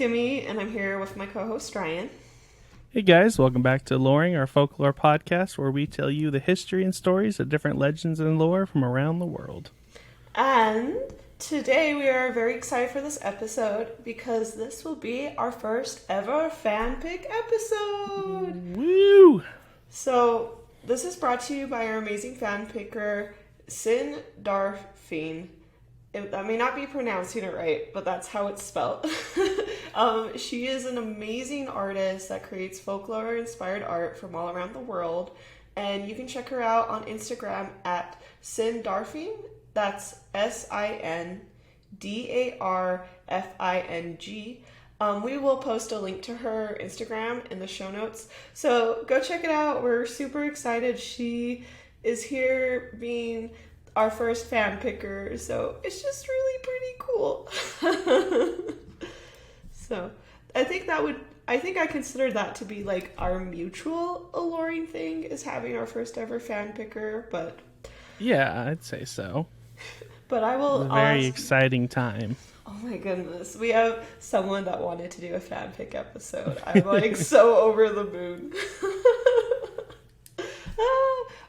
Kimmy, and I'm here with my co-host Ryan. Hey guys, welcome back to Aloreing, our folklore podcast where we tell you the history and stories of different legends and lore from around the world. And today we are very excited for this episode because this will be our first ever fanfic episode. Woo! So this is brought to you by our amazing fan picker, Sin Darfine. I may not be pronouncing it right, but that's how it's spelled. She is an amazing artist that creates folklore-inspired art from all around the world. And you can check her out on Instagram at Sindarfing. That's SINDARFING. We will post a link to her Instagram in the show notes. So go check it out. We're super excited. She is here being our first fan picker, so it's just really pretty cool. So I think I consider that to be like our mutual alluring thing, is having our first ever fan picker, but yeah, I'd say so. But I will a very exciting time. Oh my goodness, we have someone that wanted to do a fanfic episode. I'm like so over the moon.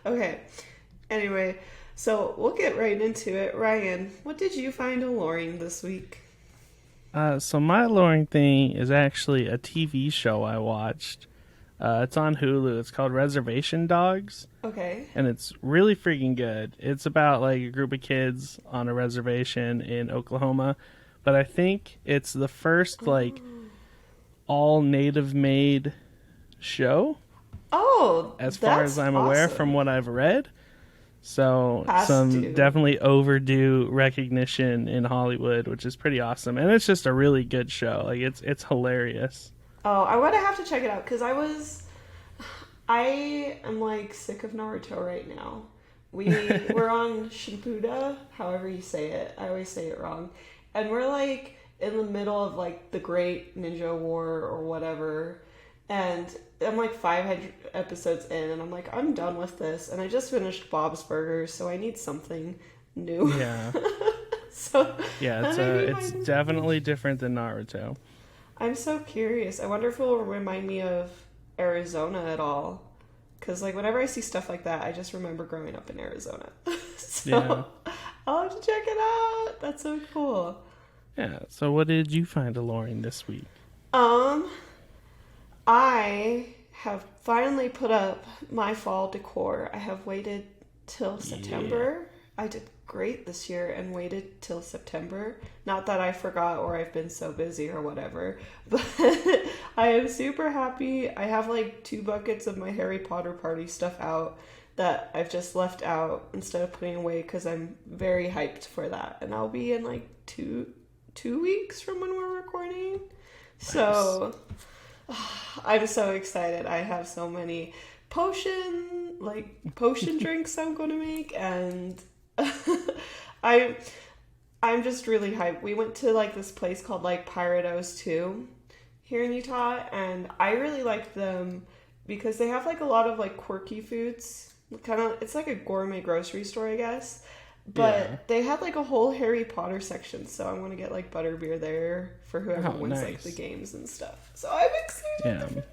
Okay, anyway, so we'll get right into it. Ryan, what did you find alluring this week? So my alluring thing is actually a TV show I watched. It's on Hulu. It's called Reservation Dogs. Okay. And it's really freaking good. It's about like a group of kids on a reservation in Oklahoma. But I think it's the first like all native made show. Oh, as far as I'm aware from what I've read. So definitely overdue recognition in Hollywood, which is pretty awesome. And it's just a really good show. Like it's hilarious. Oh, I would have to check it out because I am like sick of Naruto right now. We're on Shippuden, however you say it. I always say it wrong. And we're like in the middle of like the Great Ninja War or whatever. And I'm like 500 episodes in, and I'm like, I'm done with this. And I just finished Bob's Burgers, so I need something new. Yeah. So yeah, it's definitely different than Naruto. I'm so curious. I wonder if it will remind me of Arizona at all. Because like whenever I see stuff like that, I just remember growing up in Arizona. So yeah. I'll have to check it out. That's so cool. Yeah. So what did you find alluring this week? I have finally put up my fall decor. I have waited till September. Yeah. I did great this year and waited till September. Not that I forgot or I've been so busy or whatever, but I am super happy. I have like 2 buckets of my Harry Potter party stuff out that I've just left out instead of putting away because I'm very hyped for that. And I'll be in like two weeks from when we're recording. Nice. So I'm so excited. I have so many potion drinks I'm going to make, and I'm just really hyped. We went to like this place called like Pyritos 2 here in Utah, and I really liked them because they have like a lot of like quirky foods. It's like a gourmet grocery store, I guess. But they had like a whole Harry Potter section, so I'm gonna get like butterbeer there for whoever wins like the games and stuff. So I'm excited for that.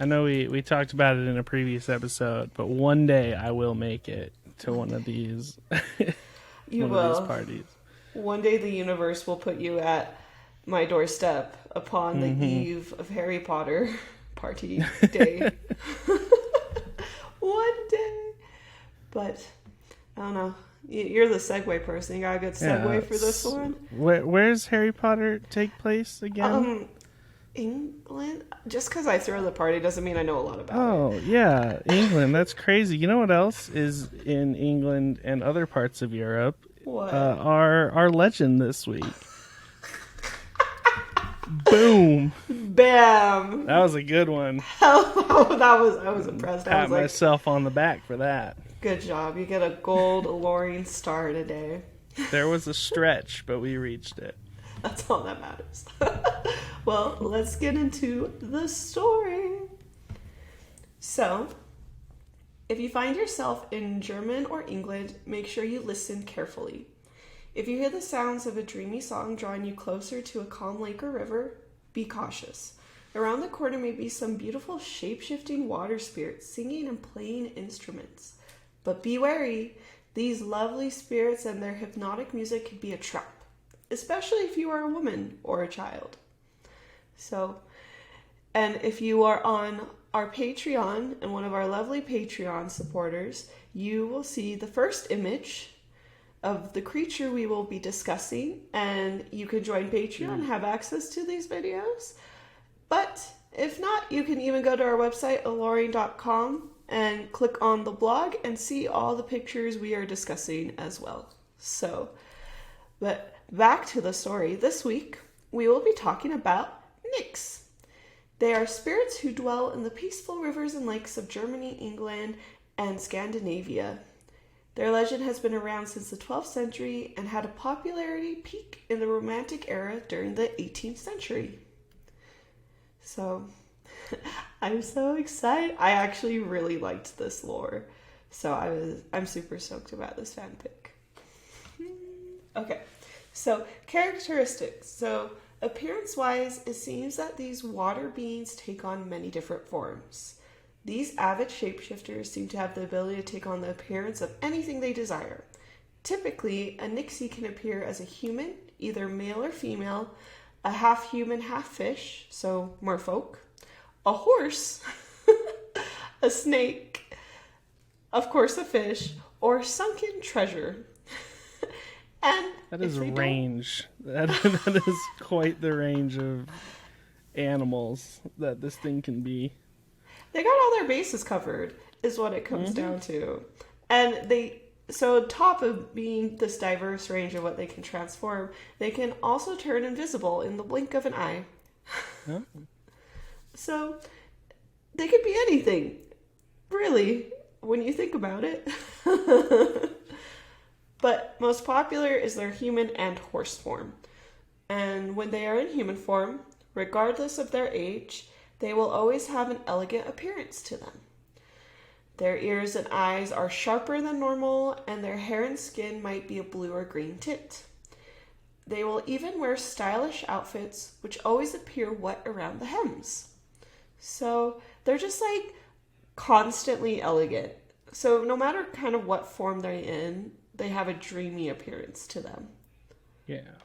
I know we talked about it in a previous episode, but one day I will make it to one of these. You will. Of these parties. One day the universe will put you at my doorstep upon the eve of Harry Potter party day. One day, but I don't know. You're the segue person. You got a good segue for this one? Where's Harry Potter take place again? England? Just because I throw the party doesn't mean I know a lot about it. Oh, yeah. England. That's crazy. You know what else is in England and other parts of Europe? What? Our legend this week. Boom. Bam. That was a good one. I was impressed. Pat myself on the back for that. Good job. You get a gold alluring star today. There was a stretch, but we reached it. That's all that matters. Well, let's get into the story. So, if you find yourself in German or England, make sure you listen carefully. If you hear the sounds of a dreamy song drawing you closer to a calm lake or river, be cautious. Around the corner may be some beautiful shape-shifting water spirits singing and playing instruments. But be wary, these lovely spirits and their hypnotic music can be a trap, especially if you are a woman or a child. So, and if you are on our Patreon and one of our lovely Patreon supporters, you will see the first image of the creature we will be discussing, and you can join Patreon and have access to these videos. But if not, you can even go to our website, aloreing.com, and click on the blog and see all the pictures we are discussing as well. So, but back to the story. This week, we will be talking about Nix. They are spirits who dwell in the peaceful rivers and lakes of Germany, England, and Scandinavia. Their legend has been around since the 12th century and had a popularity peak in the Romantic era during the 18th century. So, I'm so excited. I actually really liked this lore. So I'm super stoked about this fanfic. Okay, so characteristics. So appearance-wise, it seems that these water beings take on many different forms. These avid shapeshifters seem to have the ability to take on the appearance of anything they desire. Typically, a Nixie can appear as a human, either male or female, a half-human, half-fish, so merfolk, a horse, a snake, of course a fish, or sunken treasure. And that is a range. That is quite the range of animals that this thing can be. They got all their bases covered, is what it comes down to. And so on top of being this diverse range of what they can transform, they can also turn invisible in the blink of an eye. Oh. So they could be anything, really, when you think about it. But most popular is their human and horse form. And when they are in human form, regardless of their age, they will always have an elegant appearance to them. Their ears and eyes are sharper than normal, and their hair and skin might be a blue or green tint. They will even wear stylish outfits, which always appear wet around the hems. So they're just like constantly elegant. So no matter kind of what form they're in, they have a dreamy appearance to them. Yeah.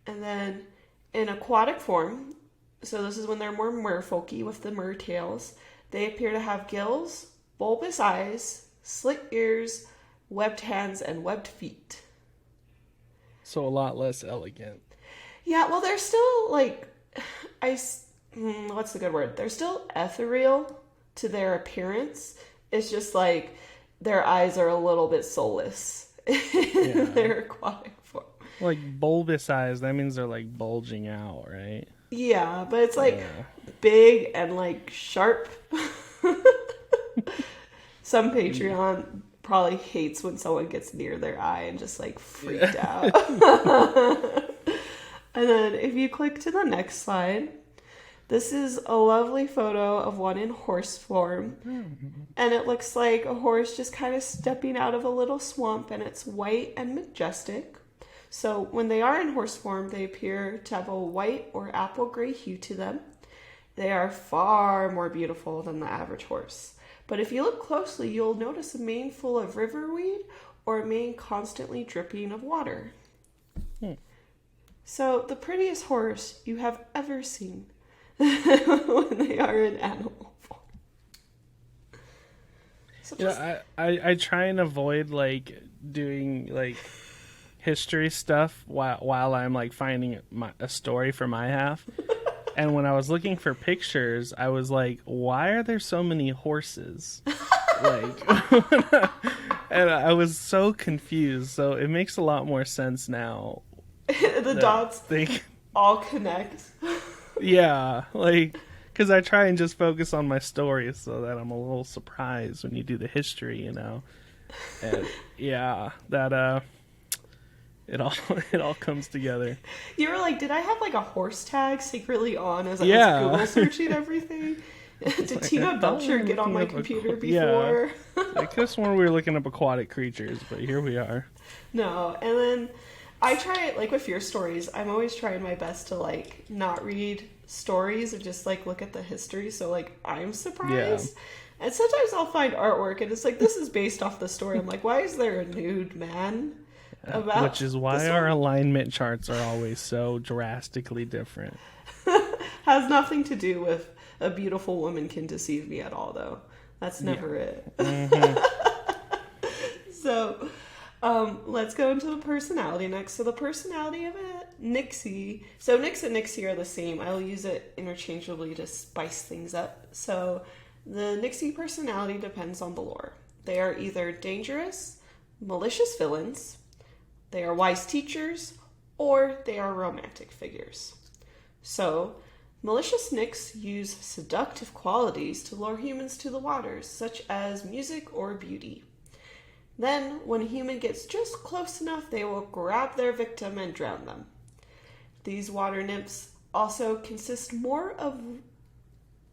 And then in aquatic form, so this is when they're more merfolky with the mer tails, they appear to have gills, bulbous eyes, slit ears, webbed hands, and webbed feet. So a lot less elegant. Yeah, well, they're still like, what's the good word? They're still ethereal to their appearance. It's just like their eyes are a little bit soulless in their aquatic form. Like bulbous eyes, that means they're like bulging out, right? Yeah, but it's like big and like sharp. Some Patreon probably hates when someone gets near their eye and just like freaked out. And then if you click to the next slide, this is a lovely photo of one in horse form. And it looks like a horse just kind of stepping out of a little swamp, and it's white and majestic. So when they are in horse form, they appear to have a white or apple gray hue to them. They are far more beautiful than the average horse. But if you look closely, you'll notice a mane full of riverweed or a mane constantly dripping of water. So the prettiest horse you have ever seen when they are in animal form. So just... I try and avoid like doing like history stuff while I'm like finding a story for my half. And when I was looking for pictures, I was like, why are there so many horses? And I was so confused. So it makes a lot more sense now. The dots all connect. Yeah, like, because I try and just focus on my story so that I'm a little surprised when you do the history, you know. And yeah, that it all comes together. You were like, did I have like a horse tag secretly on as I was Google searching everything? Did Tina Belcher get on my computer before? I could have sworn we were looking up aquatic creatures, but here we are. No, and then I try it, like, with your stories. I'm always trying my best to, like, not read stories and just, like, look at the history. So, like, I'm surprised. Yeah. And sometimes I'll find artwork and it's like, this is based off the story. I'm like, why is there a nude man? Which is why our alignment charts are always so drastically different. Has nothing to do with a beautiful woman can deceive me at all, though. That's never it. Mm-hmm. So, let's go into the personality next. So the personality of a Nixie. So Nix and Nixie are the same. I'll use it interchangeably to spice things up. So the Nixie personality depends on the lore. They are either dangerous, malicious villains, they are wise teachers, or they are romantic figures. So, malicious Nix use seductive qualities to lure humans to the waters, such as music or beauty. Then, when a human gets just close enough, they will grab their victim and drown them. These water nymphs also consist more of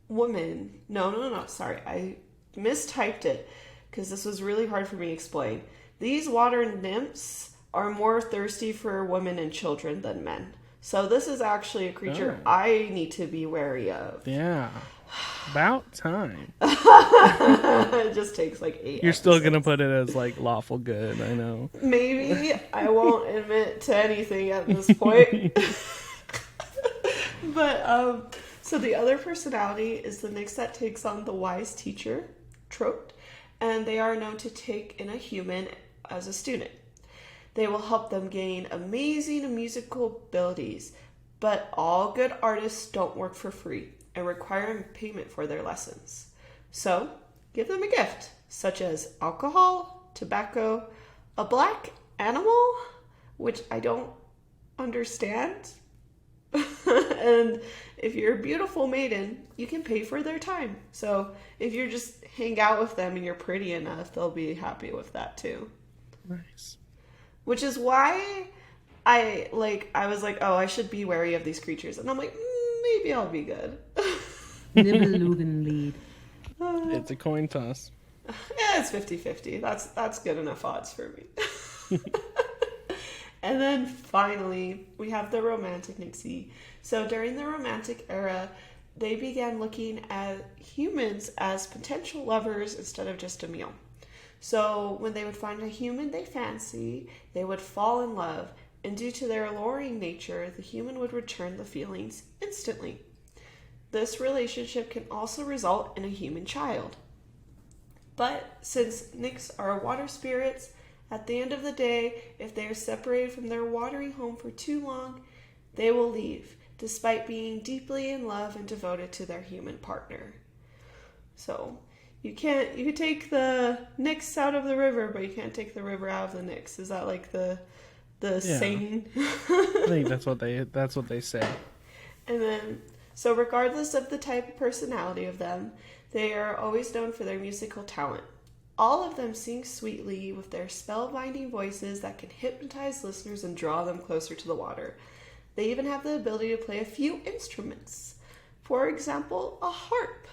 women. No, sorry. I mistyped it because this was really hard for me to explain. These water nymphs are more thirsty for women and children than men. So this is actually a creature I need to be wary of. Yeah. About time. It just takes like 8 You're still going to put it as like lawful good, I know. Maybe. I won't admit to anything at this point. But, so the other personality is the Nix that takes on the wise teacher trope, and they are known to take in a human as a student. They will help them gain amazing musical abilities, but all good artists don't work for free and require payment for their lessons. So, give them a gift, such as alcohol, tobacco, a black animal, which I don't understand. And if you're a beautiful maiden, you can pay for their time. So, if you just hang out with them and you're pretty enough, they'll be happy with that too. Nice. Which is why I was like, oh, I should be wary of these creatures. And I'm like, maybe I'll be good. Lead. It's a coin toss. Yeah, it's 50-50. That's good enough odds for me. And then finally, we have the romantic Nixie. So during the romantic era, they began looking at humans as potential lovers instead of just a meal. So when they would find a human they fancy, they would fall in love, and due to their alluring nature, the human would return the feelings instantly. This relationship can also result in a human child. But since Nix are water spirits, at the end of the day, if they are separated from their watery home for too long, they will leave, despite being deeply in love and devoted to their human partner. So, you can take the Nix out of the river, but you can't take the river out of the Nix. Is that like the saying? I think that's what they say. And then, so regardless of the type of personality of them, they are always known for their musical talent. All of them sing sweetly with their spellbinding voices that can hypnotize listeners and draw them closer to the water. They even have the ability to play a few instruments. For example, a harp.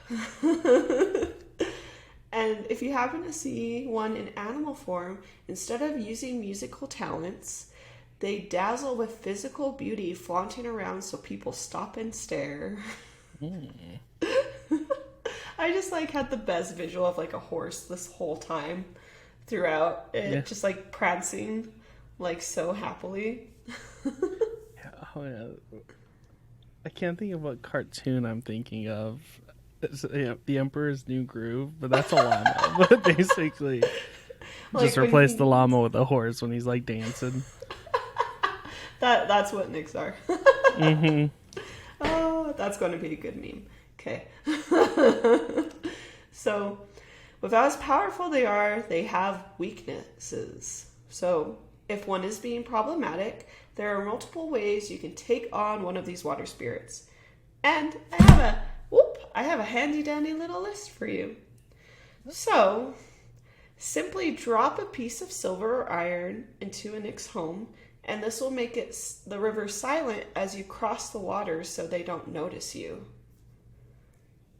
And if you happen to see one in animal form, instead of using musical talents, they dazzle with physical beauty, flaunting around so people stop and stare. I just had the best visual of a horse this whole time throughout it, just prancing so happily. I can't think of what cartoon I'm thinking of. It's, The Emperor's New Groove, but that's a llama. But basically, just replace the llama with a horse when he's dancing. That's what Nix are. Mm-hmm. Oh, that's going to be a good meme. Okay. So, with how powerful they are, they have weaknesses. So, if one is being problematic, there are multiple ways you can take on one of these water spirits. And I have a handy dandy little list for you. So, simply drop a piece of silver or iron into a Nix home, and this will make the river silent as you cross the water so they don't notice you.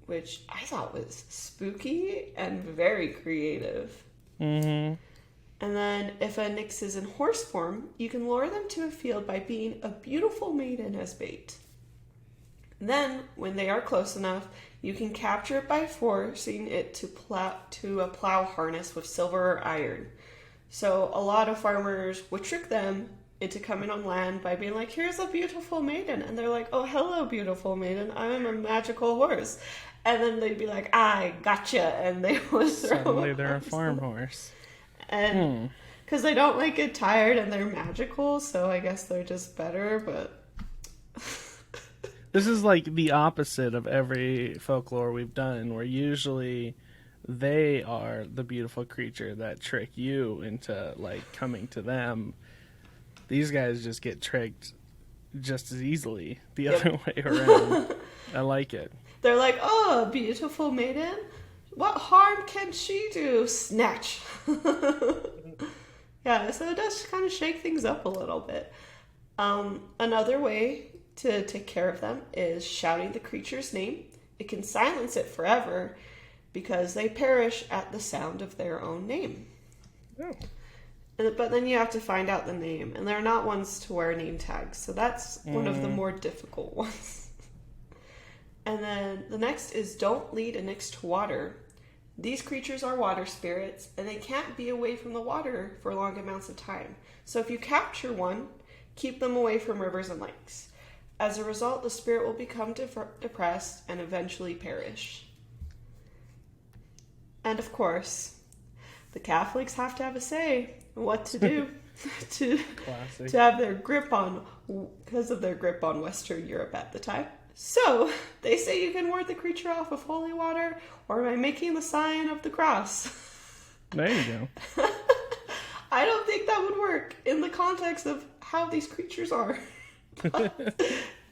Which I thought was spooky and very creative. Mm-hmm. And then if a nix is in horse form, you can lure them to a field by being a beautiful maiden as bait. Then, when they are close enough, you can capture it by forcing it to a plow harness with silver or iron. So a lot of farmers would trick them into coming on land by being like, here's a beautiful maiden. And they're like, oh, hello, beautiful maiden. I'm a magical horse. And then they'd be like, I gotcha. And they would throw Suddenly they're a farm horse. And because they don't like get tired and they're magical, so I guess they're just better, but... This is like the opposite of every folklore we've done, where usually they are the beautiful creature that trick you into like coming to them. These guys just get tricked just as easily the other way around. I like it. They're like, oh, beautiful maiden, what harm can she do? Snatch. Yeah, so it does kind of shake things up a little bit. Another way to take care of them is shouting the creature's name. It can silence it forever because they perish at the sound of their own name. Oh. But then you have to find out the name, and they're not ones to wear name tags, so that's one of the more difficult ones. And then the next is don't lead a nix to water. These creatures are water spirits, and they can't be away from the water for long amounts of time. So if you capture one, keep them away from rivers and lakes. As a result, the spirit will become depressed and eventually perish. And of course, the Catholics have to have a say in what to do to have their grip on, because of their grip on Western Europe at the time. So they say you can ward the creature off with holy water or by making the sign of the cross. There you go. I don't think that would work in the context of how these creatures are. But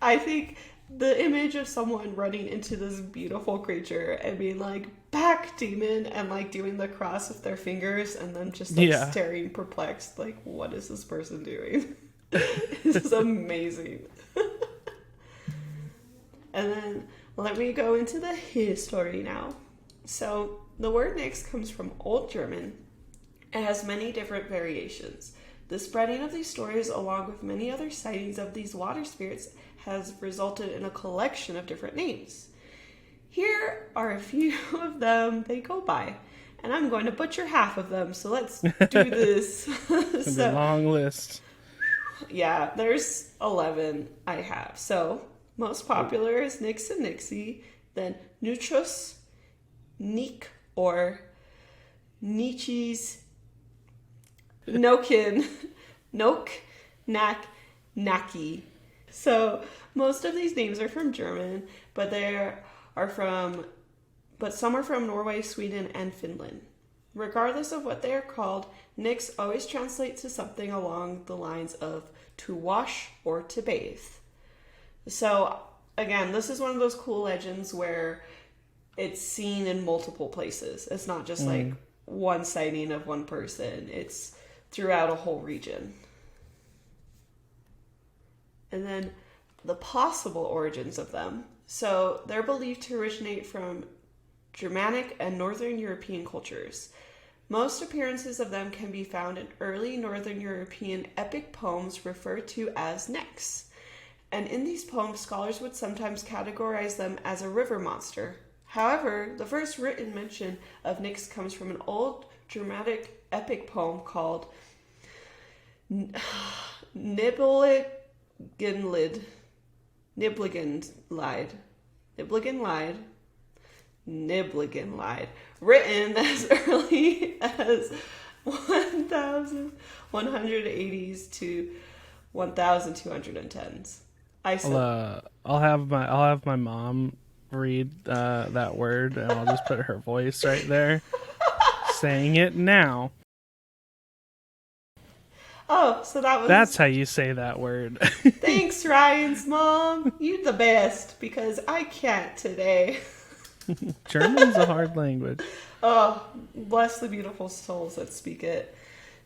I think the image of someone running into this beautiful creature and being like, back, demon, and like doing the cross with their fingers and then just like staring perplexed, like, what is this person doing? This is amazing. And then let me go into the history now. So the word nix comes from Old German. It has many different variations. The spreading of these stories, along with many other sightings of these water spirits, has resulted in a collection of different names. Here are a few of them they go by, and I'm going to butcher half of them, so let's do this. It's a long list. Yeah, there's 11 I have. So, most popular is Nix and Nixie, then Nutrus, Neek, or Nixies, Nokin, Nok, Nak, Naki. So most of these names are from German, but some are from Norway, Sweden, and Finland. Regardless of what they are called, Nix always translates to something along the lines of to wash or to bathe. So again, this is one of those cool legends where it's seen in multiple places. It's not just like one sighting of one person. It's throughout a whole region. And then the possible origins of them. So they're believed to originate from Germanic and Northern European cultures. Most appearances of them can be found in early Northern European epic poems referred to as Nix. And in these poems, scholars would sometimes categorize them as a river monster. However, the first written mention of Nix comes from an old Germanic epic poem called Nibelungenlied, written as early as 1180s to 1210s. I'll have my mom read that word, and I'll just put her voice right there, saying it now. Oh, so that's how you say that word. Thanks, Ryan's mom. You the best, because I can't today. German's a hard language. Oh, bless the beautiful souls that speak it.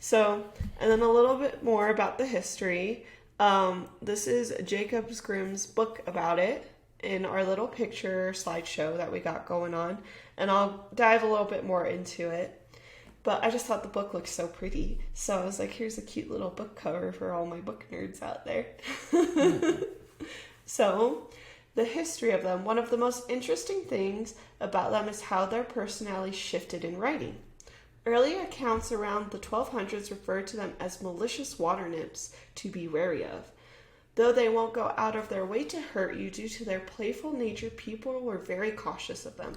So, and then a little bit more about the history. This is Jacob Grimm's book about it in our little picture slideshow that we got going on. And I'll dive a little bit more into it. But I just thought the book looked so pretty. So I was like, here's a cute little book cover for all my book nerds out there. So, the history of them. One of the most interesting things about them is how their personality shifted in writing. Early accounts around the 1200s refer to them as malicious water nymphs to be wary of. Though they won't go out of their way to hurt you due to their playful nature, people were very cautious of them.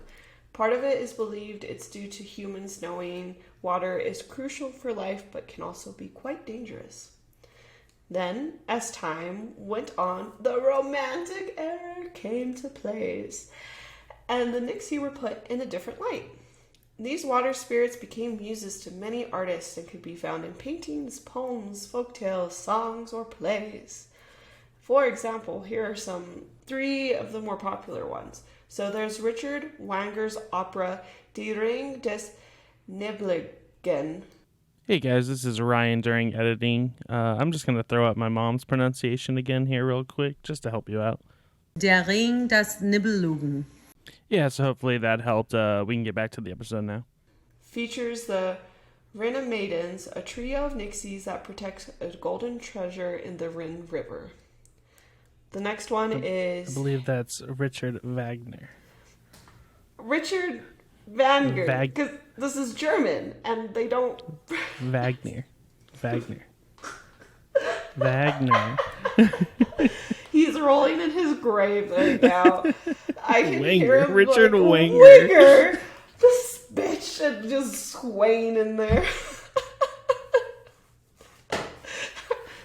Part of it is believed it's due to humans knowing water is crucial for life but can also be quite dangerous. Then, as time went on, the Romantic era came to place, and the Nixie were put in a different light. These water spirits became muses to many artists and could be found in paintings, poems, folktales, songs, or plays. For example, here are three of the more popular ones. So there's Richard Wanger's opera Die Ring des Nebligen. Hey guys, this is Ryan during editing. I'm just going to throw out my mom's pronunciation again here real quick, just to help you out. Der Ring des Nibelungen. Yeah, so hopefully that helped. We can get back to the episode now. Features the Rinna Maidens, a trio of Nixies that protects a golden treasure in the Rin River. The next one is... I believe that's Richard Wagner. Richard Wagner. Because this is German, and they don't... Wagner. He's rolling in his grave right now. I can hear him Richard like, Wanger. Wanger! This bitch and just swaying in there.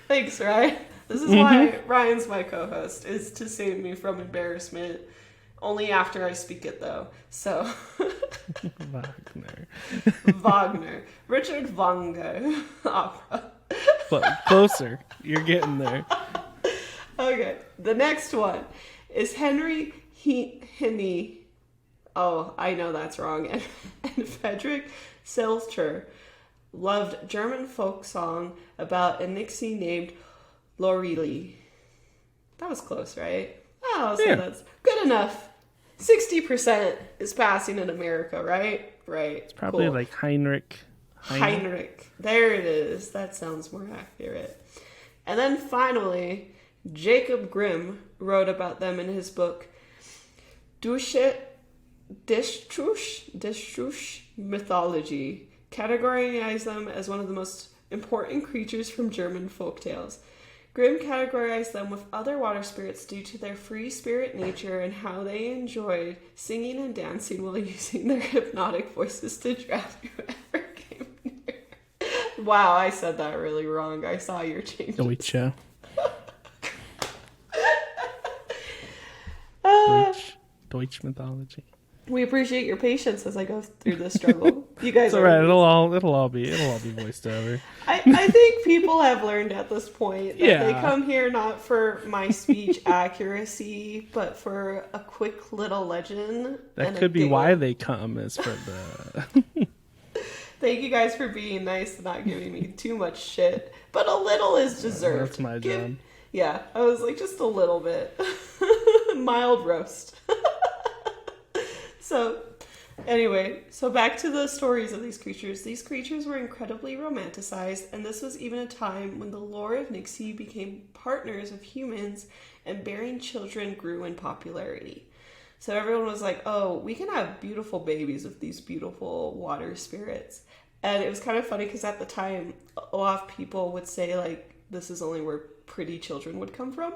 Thanks, Ryan. This is why Ryan's my co-host, is to save me from embarrassment. Only after I speak it, though. So... Wagner. Richard Wagner opera. But closer. You're getting there. Okay. The next one is Henry Hemme. Oh, I know that's wrong. And Frederick Seltzer loved German folk song about a Nixie named Lorelei. That was close, right? Oh, so that's good enough. 60% is passing in America, right? Right. It's probably cool. Like Heinrich. There it is. That sounds more accurate. And then finally, Jacob Grimm wrote about them in his book Dusche Distrusch Mythology, categorizing them as one of the most important creatures from German folktales. Grimm categorized them with other water spirits due to their free spirit nature and how they enjoyed singing and dancing while using their hypnotic voices to drown whoever came near. Wow, I said that really wrong. I saw your changes. Deutsche. Deutsch mythology. We appreciate your patience as I go through this struggle. You guys it's all right. It'll all be voiced over. I think people have learned at this point that they come here not for my speech accuracy, but for a quick little legend. That could be why they come, is for the... Thank you guys for being nice and not giving me too much shit. But a little is deserved. That's my job. Yeah, I was like, just a little bit. Mild roast. So, anyway, back to the stories of these creatures. These creatures were incredibly romanticized, and this was even a time when the lore of Nixie became partners of humans and bearing children grew in popularity. So everyone was like, oh, we can have beautiful babies with these beautiful water spirits. And it was kind of funny because at the time, a lot of people would say, like, this is only where pretty children would come from.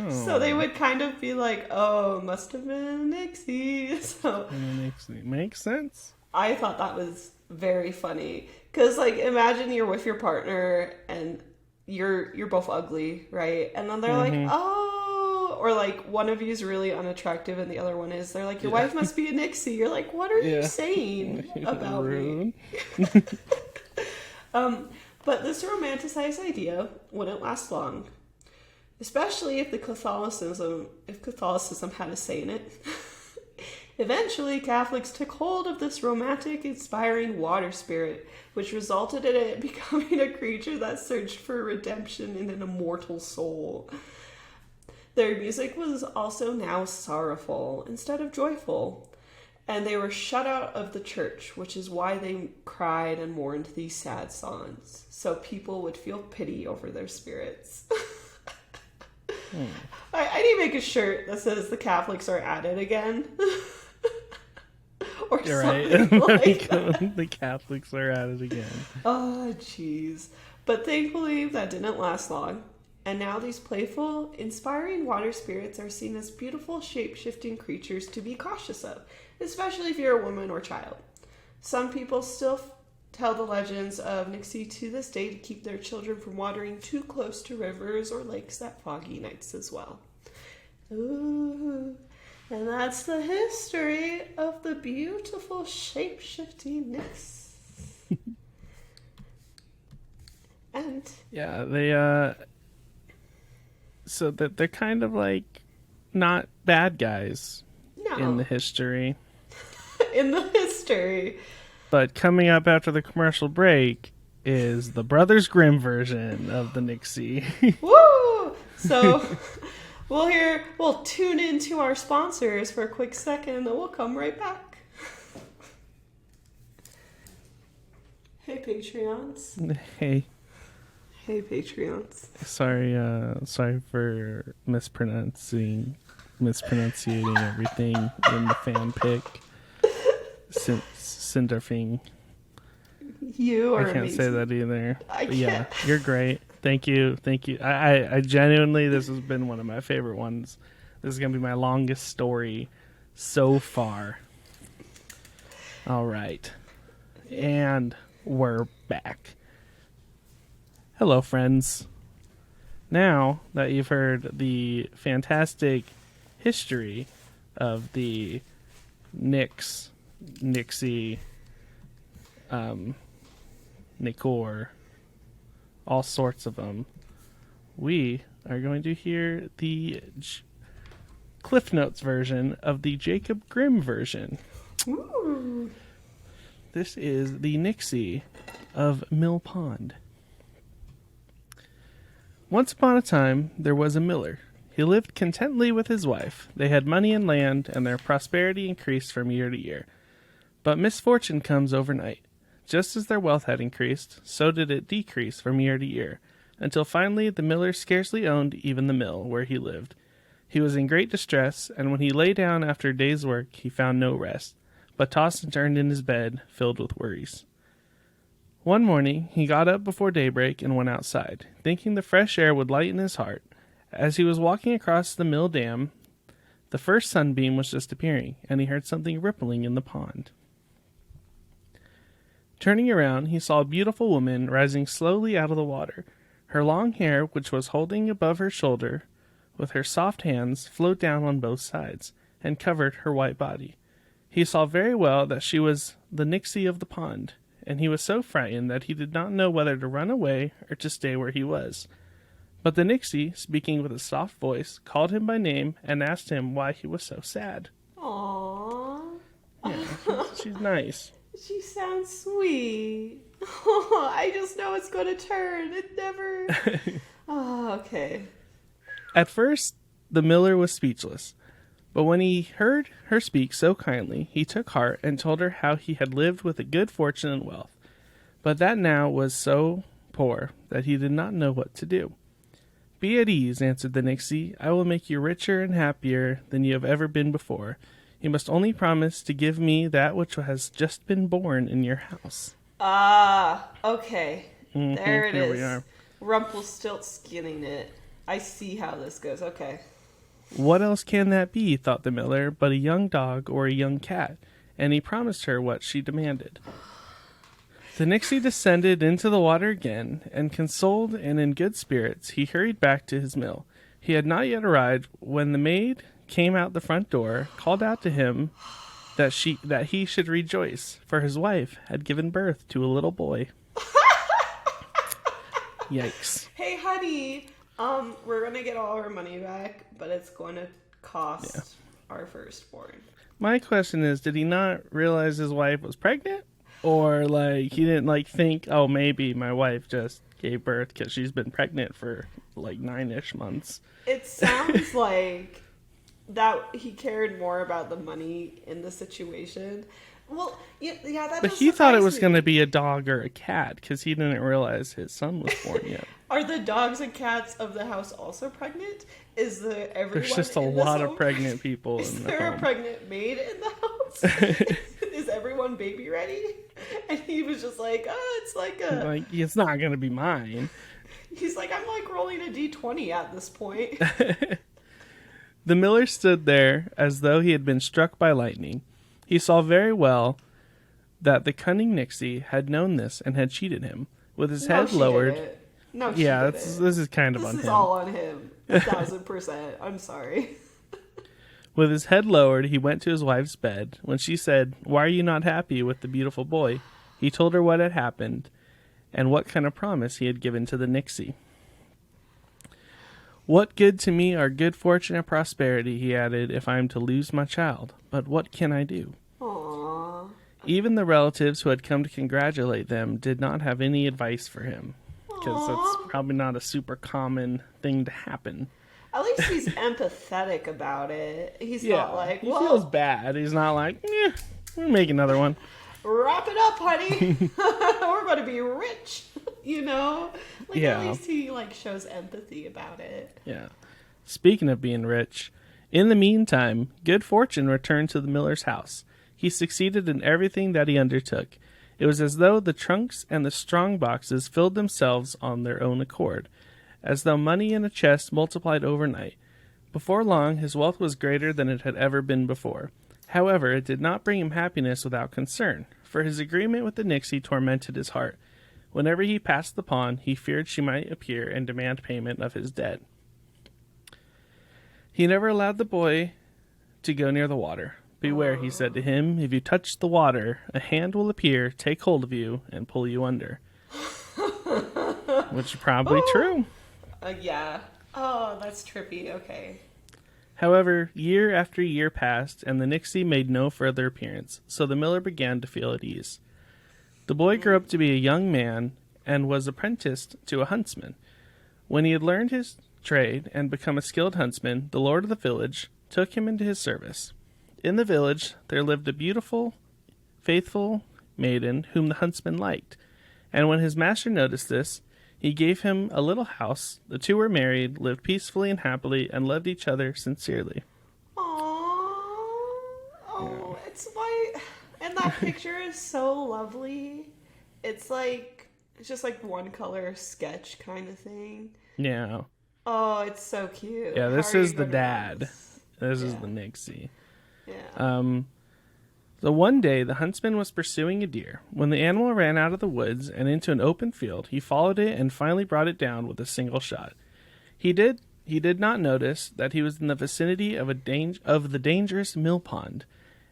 So they would kind of be like, oh, must have been a Nixie. So Nixie. Makes sense. I thought that was very funny. Because, like, imagine you're with your partner and you're both ugly, right? And then they're like, oh, or like one of you is really unattractive and the other one is. They're like, your wife must be a Nixie. You're like, what are you saying about me? But this romanticized idea wouldn't last long. Especially if Catholicism had a say in it. Eventually, Catholics took hold of this romantic, inspiring water spirit, which resulted in it becoming a creature that searched for redemption in an immortal soul. Their music was also now sorrowful instead of joyful. And they were shut out of the church, which is why they cried and mourned these sad songs, so people would feel pity over their spirits. I need to make a shirt that says the Catholics are at it again. Or You're something right. like that. The Catholics are at it again. Oh, jeez. But thankfully, that didn't last long. And now these playful, inspiring water spirits are seen as beautiful, shape-shifting creatures to be cautious of, especially if you're a woman or child. Some people still tell the legends of Nixie to this day to keep their children from wandering too close to rivers or lakes at foggy nights as well. Ooh. And that's the history of the beautiful shape-shifting nymphs. And yeah, they so that they're kind of like not bad guys in the history. In the history. But coming up after the commercial break is the Brothers Grimm version of the Nixie. Woo! So we'll tune into our sponsors for a quick second and then we'll come right back. Hey Patreons. Hey. Hey Patreons. Sorry for mispronouncing everything in the fan pick. Cinderfing. You are I can't amazing. say that either. I can't. Yeah, you're great. Thank you. I genuinely, this has been one of my favorite ones. This is gonna be my longest story so far. All right, and we're back. Hello, friends. Now that you've heard the fantastic history of the Nixie, Nicor, all sorts of them, we are going to hear the Cliff Notes version of the Jacob Grimm version. Ooh. This is the Nixie of Mill Pond. Once upon a time, there was a miller. He lived contentedly with his wife. They had money and land, and their prosperity increased from year to year. But misfortune comes overnight. Just as their wealth had increased, so did it decrease from year to year, until finally the miller scarcely owned even the mill where he lived. He was in great distress, and when he lay down after a day's work, he found no rest, but tossed and turned in his bed, filled with worries. One morning, he got up before daybreak and went outside, thinking the fresh air would lighten his heart. As he was walking across the mill dam, the first sunbeam was just appearing, and he heard something rippling in the pond. Turning around, he saw a beautiful woman rising slowly out of the water. Her long hair, which was holding above her shoulder, with her soft hands, flowed down on both sides, and covered her white body. He saw very well that she was the Nixie of the pond, and he was so frightened that he did not know whether to run away or to stay where he was. But the Nixie, speaking with a soft voice, called him by name and asked him why he was so sad. Aww. Yeah, she's nice. She sounds sweet. Oh, I just know it's going to turn. It never... Oh, okay. At first, the miller was speechless. But when he heard her speak so kindly, he took heart and told her how he had lived with a good fortune and wealth, but that now was so poor that he did not know what to do. "Be at ease," answered the Nixie. "I will make you richer and happier than you have ever been before. You must only promise to give me that which has just been born in your house." Ah, okay. There it Here is. we are. Rumpelstiltskinning it. I see how this goes. Okay. What else can that be, thought the miller, but a young dog or a young cat? And he promised her what she demanded. The Nixie descended into the water again, and consoled and in good spirits, he hurried back to his mill. He had not yet arrived when the maid came out the front door, called out to him that he should rejoice, for his wife had given birth to a little boy. Yikes. Hey, honey, we're going to get all our money back, but it's going to cost our firstborn. My question is, did he not realize his wife was pregnant? Or, like, he didn't, think, oh, maybe my wife just gave birth because she's been pregnant for, 9-ish months. It sounds like that he cared more about the money in the situation. Well, yeah, that. But does he thought it surprise was me. going to be a dog or a cat because he didn't realize his son was born yet. Are the dogs and cats of the house also pregnant? Is the everyone? There's just a in this lot of home- pregnant people Is in the there a home. pregnant maid in the house? Is everyone baby ready? And he was just like, oh, it's like a. Like, it's not going to be mine. He's like, I'm like rolling a d20 at this point. The miller stood there as though he had been struck by lightning. He saw very well that the cunning Nixie had known this and had cheated him. With his head lowered. No, she Yeah, didn't. this is kind of This on is him. all on him. 1,000%. I'm sorry. With his head lowered, he went to his wife's bed. When she said, "Why are you not happy with the beautiful boy?" he told her what had happened and what kind of promise he had given to the Nixie. "What good to me are good fortune and prosperity," he added, "if I am to lose my child? But what can I do?" Aww. Even the relatives who had come to congratulate them did not have any advice for him, because that's probably not a super common thing to happen. At least he's empathetic about it. He's not like, he well, feels bad. He's not like, we'll make another one. wrap it up, honey. We're going to be rich. You know? Like, Yeah. at least he, like, shows empathy about it. Yeah. Speaking of being rich, in the meantime, good fortune returned to the miller's house. He succeeded in everything that he undertook. It was as though the trunks and the strong boxes filled themselves on their own accord, as though money in a chest multiplied overnight. Before long, his wealth was greater than it had ever been before. However, it did not bring him happiness without concern, for his agreement with the Nixie tormented his heart. Whenever he passed the pond, he feared she might appear and demand payment of his debt. He never allowed the boy to go near the water. "Beware," he said to him, "if you touch the water, a hand will appear, take hold of you, and pull you under." Which is probably true. Yeah. Oh, that's trippy. Okay. However, year after year passed, and the Nixie made no further appearance, so the miller began to feel at ease. The boy grew up to be a young man, and was apprenticed to a huntsman. When he had learned his trade and become a skilled huntsman, the lord of the village took him into his service. In the village there lived a beautiful, faithful maiden whom the huntsman liked, and when his master noticed this, he gave him a little house. The two were married, lived peacefully and happily, and loved each other sincerely. Aww. Oh, it's why. And that picture is so lovely. It's just like one color sketch kind of thing. Yeah. Oh, it's so cute. Yeah, this How are is you the gonna dad. notice? This is Yeah. the Nixie. Yeah. So one day the huntsman was pursuing a deer. When the animal ran out of the woods and into an open field, he followed it and finally brought it down with a single shot. He did not notice that he was in the vicinity of the dangerous mill pond,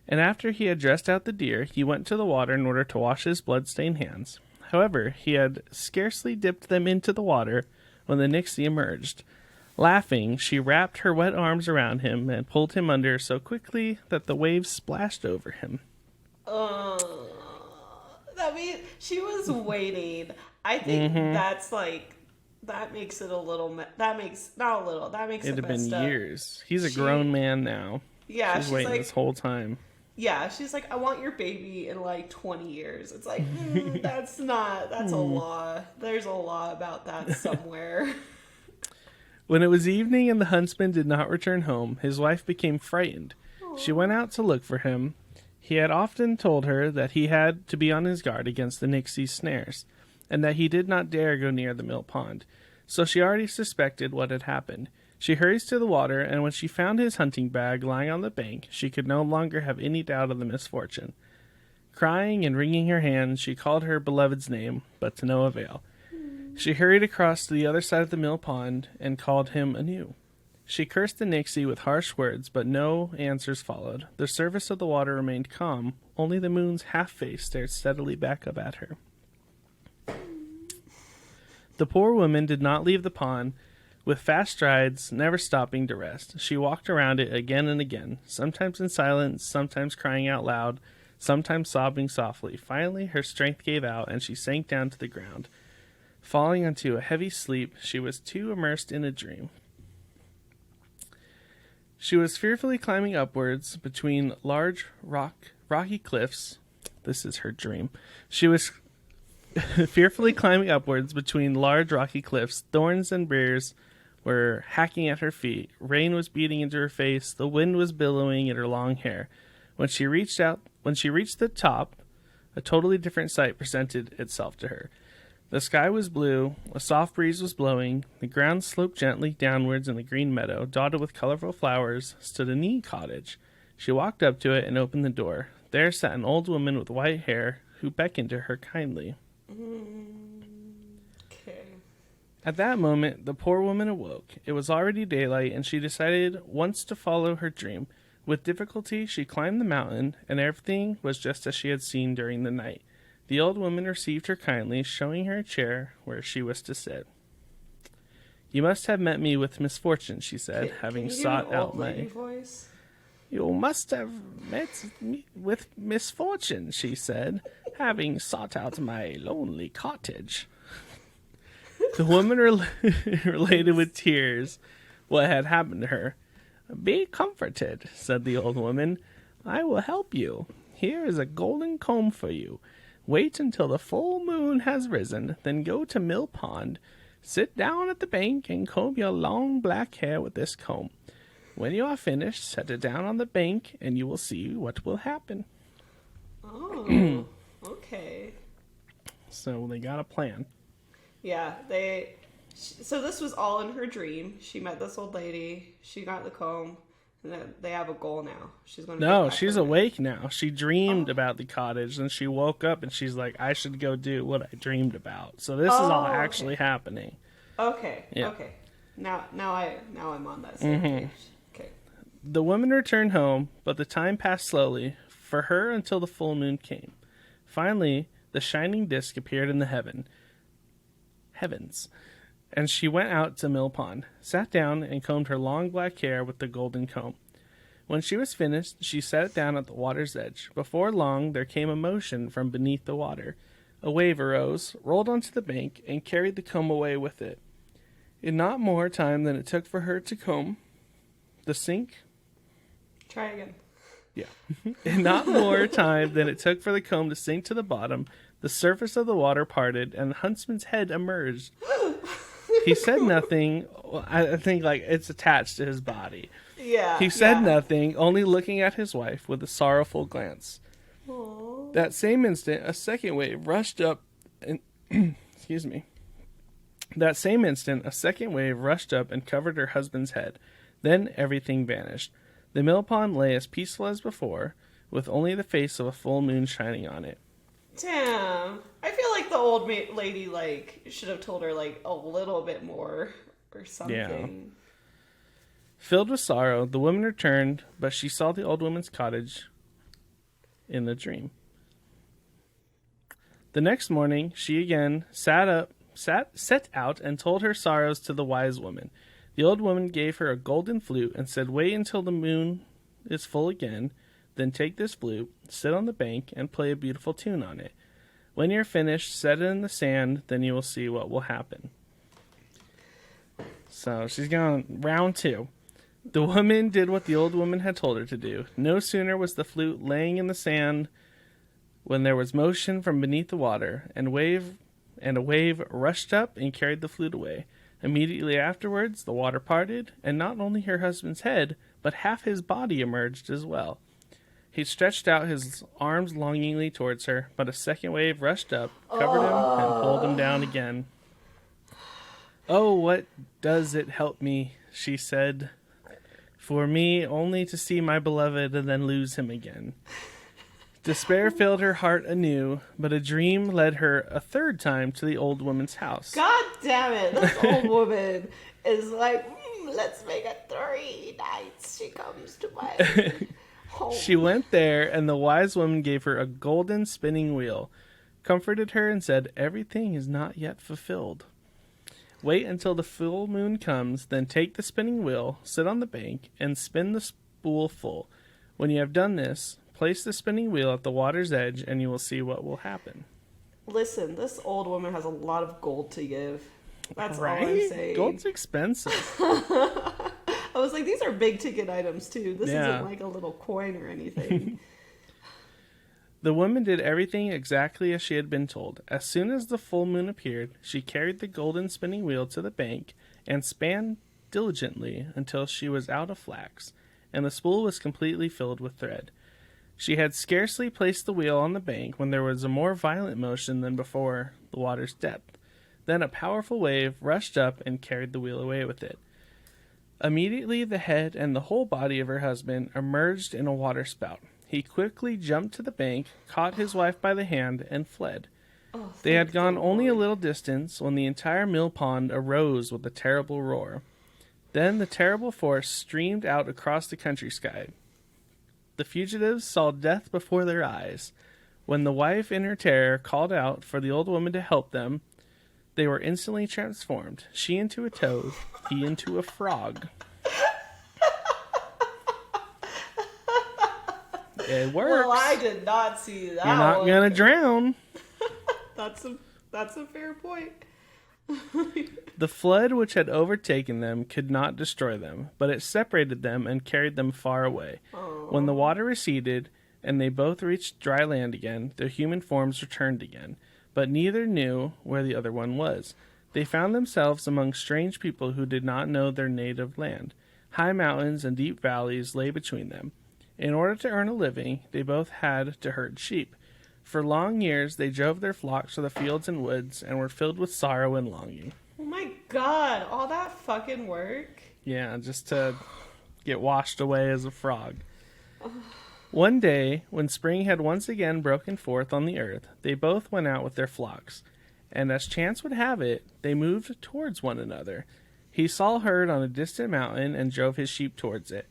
and after he had dressed out the deer, he went to the water in order to wash his blood-stained hands. However, he had scarcely dipped them into the water when the Nixie emerged. Laughing, she wrapped her wet arms around him and pulled him under so quickly that the waves splashed over him. That means she was waiting. I think that's like, that makes it a little, that makes It'd it have been messed up. years. He's a grown man now. Yeah, She's waiting this whole time. Yeah, she's like, I want your baby in like 20 years. It's like, that's a law. There's a law about that somewhere. When it was evening and the huntsman did not return home, his wife became frightened. She went out to look for him. He had often told her that he had to be on his guard against the Nixie's snares, and that he did not dare go near the mill pond. So she already suspected what had happened. She hurries to the water, and when she found his hunting bag lying on the bank, she could no longer have any doubt of the misfortune. Crying and wringing her hands, she called her beloved's name, but to no avail. She hurried across to the other side of the mill pond and called him anew. She cursed the Nixie with harsh words, but no answers followed. The surface of the water remained calm, only the moon's half-face stared steadily back up at her. The poor woman did not leave the pond. With fast strides, never stopping to rest, she walked around it again and again, sometimes in silence, sometimes crying out loud, sometimes sobbing softly. Finally, her strength gave out, and she sank down to the ground. Falling into a heavy sleep, she was too immersed in a dream. She was fearfully climbing upwards between large rocky cliffs. This is her dream. She was fearfully climbing upwards between large rocky cliffs. Thorns and briars were hacking at her feet. Rain was beating into her face. The wind was billowing in her long hair. When she reached the top, a totally different sight presented itself to her. The sky was blue, a soft breeze was blowing, the ground sloped gently downwards in the green meadow, dotted with colorful flowers, stood a neat cottage. She walked up to it and opened the door. There sat an old woman with white hair, who beckoned to her kindly. Okay. At that moment, the poor woman awoke. It was already daylight, and she decided once to follow her dream. With difficulty, she climbed the mountain, and everything was just as she had seen during the night. The old woman received her kindly, showing her a chair where she was to sit. "You must have met me with misfortune," she said, having sought out my voice. "You must have met me with misfortune," she said, "having sought out my lonely cottage." The woman related with tears what had happened to her. "Be comforted," said the old woman. "I will help you. Here is a golden comb for you. Wait until the full moon has risen, then go to Mill Pond. Sit down at the bank and comb your long black hair with this comb. When you are finished, set it down on the bank, and you will see what will happen." Oh, okay. So they got a plan. Yeah, so this was all in her dream. She met this old lady. She got the comb. And they have a goal now. She's going to. No, she's awake now. She dreamed about the cottage, and she woke up, and she's like, "I should go do what I dreamed about." So this is all actually happening. Okay. Yeah. Okay. Now I'm on that same page. Okay. The woman returned home, but the time passed slowly for her until the full moon came. Finally, the shining disk appeared in the heavens, and she went out to Mill Pond, sat down, and combed her long black hair with the golden comb. When she was finished, she set it down at the water's edge. Before long, there came a motion from beneath the water. A wave arose, rolled onto the bank, and carried the comb away with it. In not more time than it took for her to comb the sink. Try again. Yeah. In not more time than it took for the comb to sink to the bottom, the surface of the water parted, and the huntsman's head emerged. He said nothing. I think like it's attached to his body. Yeah. He said nothing, only looking at his wife with a sorrowful glance. Aww. That same instant, a second wave rushed up and excuse me. That same instant, a second wave rushed up and covered her husband's head. Then everything vanished. The mill pond lay as peaceful as before, with only the face of a full moon shining on it. Damn. I feel like the old lady should have told her a little bit more or something. Yeah. Filled with sorrow, the woman returned, but she saw the old woman's cottage in the dream. The next morning, she again set out and told her sorrows to the wise woman. The old woman gave her a golden flute and said, "Wait until the moon is full again, then take this flute, sit on the bank, and play a beautiful tune on it. When you're finished, set it in the sand, then you will see what will happen." So she's going round two. The woman did what the old woman had told her to do. No sooner was the flute laying in the sand when there was motion from beneath the water, and a wave rushed up and carried the flute away. Immediately afterwards, the water parted, and not only her husband's head, but half his body emerged as well. He stretched out his arms longingly towards her, but a second wave rushed up, covered him, and pulled him down again. "Oh, what does it help me," she said, "for me only to see my beloved and then lose him again?" Despair filled her heart anew, but a dream led her a third time to the old woman's house. God damn it. This old woman is like, let's make it 3 nights she comes to my home. She went there, and the wise woman gave her a golden spinning wheel, comforted her, and said, "Everything is not yet fulfilled. Wait until the full moon comes, then take the spinning wheel, sit on the bank, and spin the spool full. When you have done this, place the spinning wheel at the water's edge, and you will see what will happen." Listen, this old woman has a lot of gold to give. That's right? all I'm saying. Gold's expensive. I was like, these are big ticket items too. This Yeah. isn't like a little coin or anything. The woman did everything exactly as she had been told. As soon as the full moon appeared, she carried the golden spinning wheel to the bank and span diligently until she was out of flax, and the spool was completely filled with thread. She had scarcely placed the wheel on the bank when there was a more violent motion than before the water's depth. Then a powerful wave rushed up and carried the wheel away with it. Immediately the head and the whole body of her husband emerged in a waterspout. He quickly jumped to the bank, caught his wife by the hand, and fled. They had gone only a little distance when the entire mill pond arose with a terrible roar. Then the terrible force streamed out across the country sky. The fugitives saw death before their eyes. When the wife, in her terror, called out for the old woman to help them, they were instantly transformed. She into a toad, he into a frog. It works. Well, I did not see that. You're not gonna drown. That's a fair point. The flood which had overtaken them could not destroy them, but it separated them and carried them far away. When the water receded and they both reached dry land again, their human forms returned again, but neither knew where the other one was. They found themselves among strange people who did not know their native land. High mountains and deep valleys lay between them. In order to earn a living, they both had to herd sheep. For long years, they drove their flocks to the fields and woods and were filled with sorrow and longing. Oh my god, all that fucking work. Yeah, just to get washed away as a frog. One day, when spring had once again broken forth on the earth, they both went out with their flocks, and as chance would have it, they moved towards one another. He saw a herd on a distant mountain and drove his sheep towards it.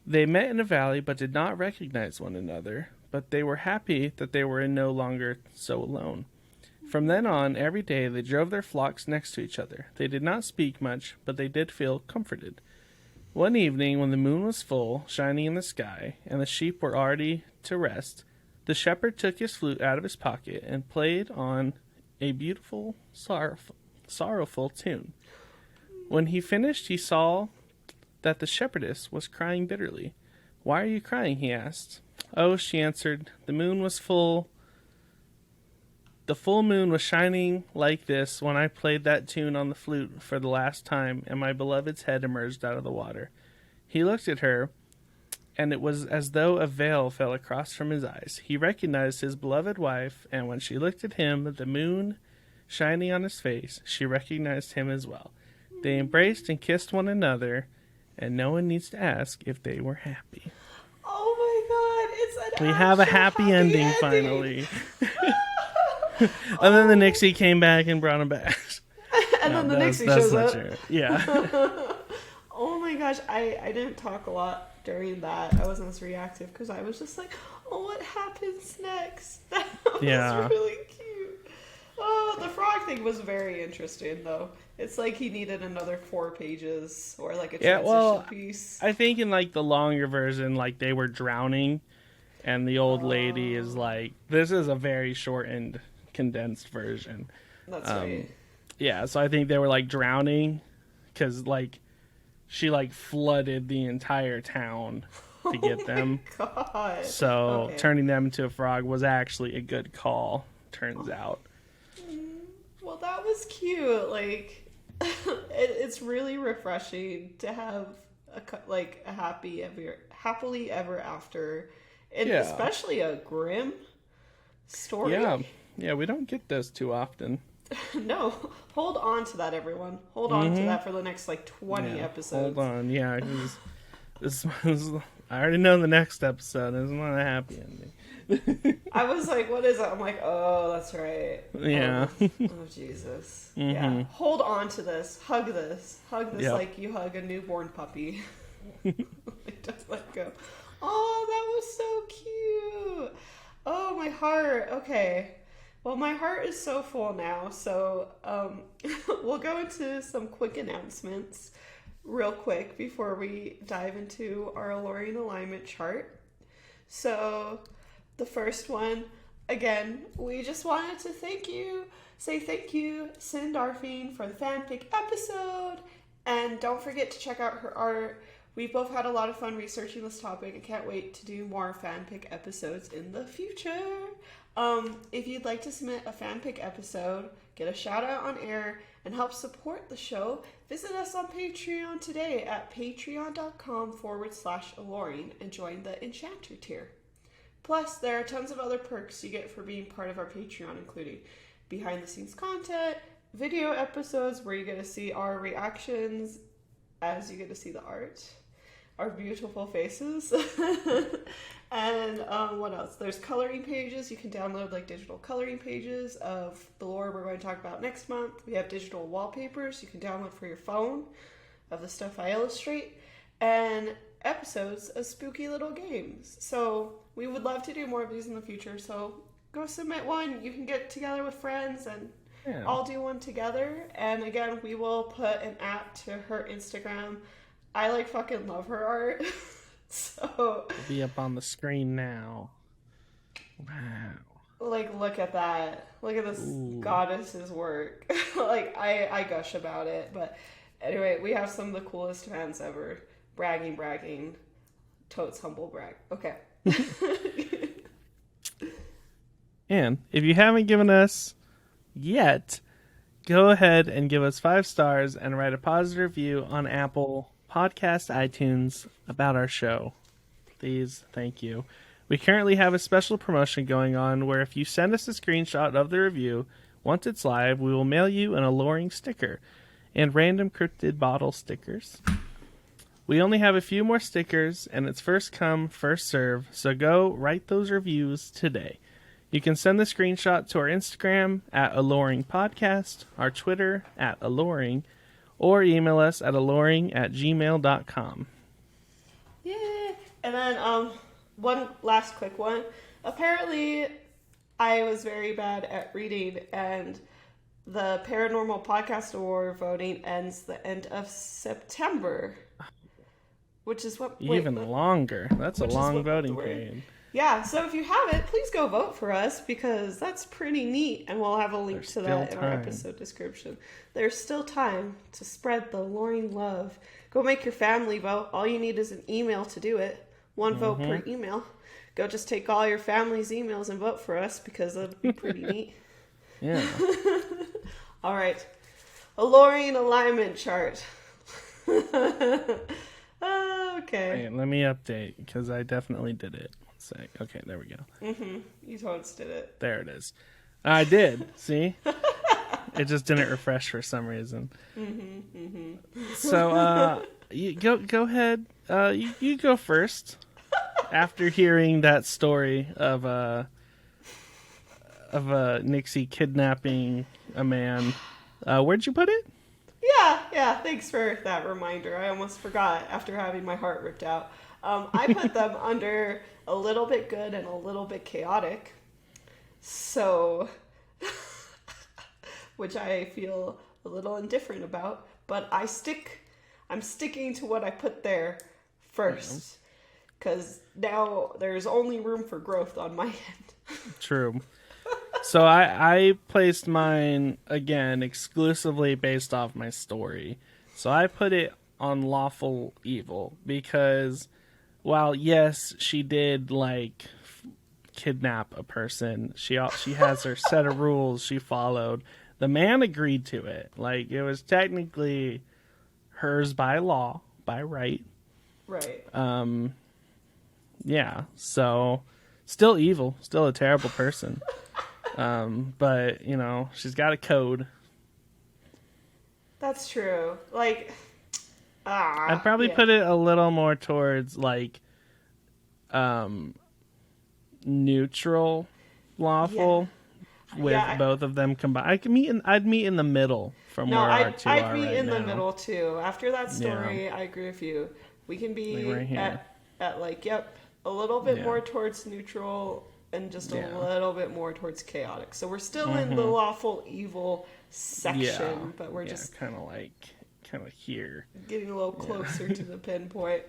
They met in a valley but did not recognize one another, but they were happy that they were no longer so alone. From then on, every day they drove their flocks next to each other. They did not speak much, but they did feel comforted. One evening, when the moon was full, shining in the sky, and the sheep were already to rest, the shepherd took his flute out of his pocket and played on a beautiful, sorrowful tune. When he finished, he saw that the shepherdess was crying bitterly. "Why are you crying?" he asked. "Oh," she answered, "the moon was full. The full moon was shining like this when I played that tune on the flute for the last time, and my beloved's head emerged out of the water." He looked at her, and it was as though a veil fell across from his eyes. He recognized his beloved wife, and when she looked at him, the moon shining on his face, she recognized him as well. They embraced and kissed one another, and no one needs to ask if they were happy. Oh my god, it's an We have a happy ending finally. And then the Nixie came back and brought him back. And then the Nixie shows up. True. Yeah. Oh my gosh, I didn't talk a lot during that. I wasn't as reactive because I was just like, oh, what happens next? That was really cute. Oh, the frog thing was very interesting, though. It's like he needed another 4 pages or like a transition piece. I think in like the longer version, like they were drowning, and the old lady is like, this is a very shortened, condensed version. That's right. Yeah, so I think they were like drowning because like she like flooded the entire town to get them. God. So turning them into a frog was actually a good call, turns out. Well, that was cute. Like, it's really refreshing to have a happily ever after, and especially a grim story. Yeah, we don't get those too often. No, hold on to that, everyone. Hold on to that for the next 20 episodes. Hold on, yeah. This I already know the next episode. It's not a happy ending. I was like, what is it? I'm like, oh, that's right. Yeah. Oh, Jesus. Yeah. Hold on to this. Hug this. Like you hug a newborn puppy. Like, just let go. Oh, that was so cute. Oh, my heart. Okay. Well, my heart is so full now. So we'll go into some quick announcements real quick before we dive into our Aloreing alignment chart. So the first one, again, we just wanted to say thank you, Cindarfine, for the fanfic episode, And don't forget to check out her art. We've both had a lot of fun researching this topic and can't wait to do more fanfic episodes in the future. If you'd like to submit a fanfic episode, get a shout out on air, and help support the show, visit us on Patreon today at patreon.com/Aloreing and join the Enchanter tier. Plus, there are tons of other perks you get for being part of our Patreon, including behind the scenes content, video episodes where you get to see our reactions as you get to see the art, our beautiful faces, and what else? There's coloring pages. You can download like digital coloring pages of the lore we're going to talk about next month. We have digital wallpapers you can download for your phone of the stuff I illustrate, and episodes of spooky little games. So we would love to do more of these in the future, so go submit one. You can get together with friends and all do one together. And again, we will put an app to her Instagram. I like fucking love her art. So it'll be up on the screen now. Wow. Like, look at that. Look at this goddess's work. Like, I gush about it. But anyway, we have some of the coolest fans ever. Bragging. Totes humble brag. Okay. And if you haven't given us yet, go ahead and give us 5 stars and write a positive review on Apple Podcast iTunes about our show. Please, thank you. We currently have a special promotion going on where if you send us a screenshot of the review, once it's live, we will mail you an Aloreing sticker and random cryptid bottle stickers. We only have a few more stickers, and it's first come, first serve, so go write those reviews today. You can send the screenshot to our Instagram at Aloreing Podcast, our Twitter at Aloreing, or email us at aloreing@gmail.com. Yeah. And then one last quick one. Apparently, I was very bad at reading, and the Paranormal Podcast Award voting ends the end of September. Which is what... longer. That's a long voting period. Yeah, so if you haven't, please go vote for us because that's pretty neat, and we'll have a link to that in our episode description. There's still time to spread the Aloreing love. Go make your family vote. All you need is an email to do it. One vote per email. Go just take all your family's emails and vote for us because that'd be pretty neat. Yeah. All right. Aloreing alignment chart. Okay. Wait, let me update because I definitely did it. Okay, there we go. You totes did it. There it is. I did. See? It just didn't refresh for some reason. So, you go ahead. You go first. After hearing that story of Nixie kidnapping a man, where'd you put it? Yeah. Thanks for that reminder. I almost forgot after having my heart ripped out. I put them under a little bit good and a little bit chaotic. So, which I feel a little indifferent about, but I'm sticking to what I put there first. Because now there's only room for growth on my end. True. So I placed mine, again, exclusively based off my story. So I put it on lawful evil because, while yes, she did, like, kidnap a person, she has her set of rules she followed. The man agreed to it. Like, it was technically hers by law, by right. Right. Yeah, so still evil, still a terrible person. But, you know, she's got a code. That's true. Like, I'd probably put it a little more towards, like, neutral lawful with both of them combined. I'd meet in the middle from where our two are right now. I'd meet in the middle, too. After that story, I agree with you. We can be like right at like, a little bit more towards neutral and just a little bit more towards chaotic. So we're still in the lawful evil section, but we're just kind of here. Getting a little closer to the pinpoint.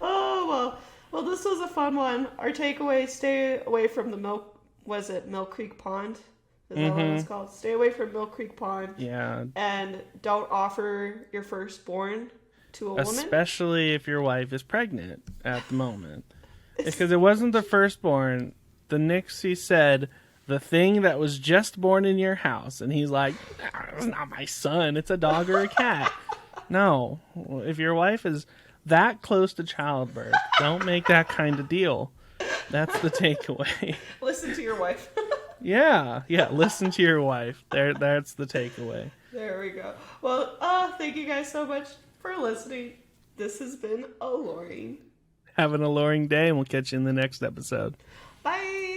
Well, this was a fun one. Our takeaway, stay away from the Millcreek pond. Is that what it's called? Stay away from Millcreek Pond. Yeah. And don't offer your firstborn to a woman. Especially if your wife is pregnant at the moment. Because it wasn't the firstborn. The Nixie said, the thing that was just born in your house. And he's like, it's not my son. It's a dog or a cat. No. If your wife is that close to childbirth, don't make that kind of deal. That's the takeaway. Listen to your wife. Yeah, listen to your wife. That's the takeaway. There we go. Well, thank you guys so much for listening. This has been Aloreing. Have an alluring day, and we'll catch you in the next episode. Bye!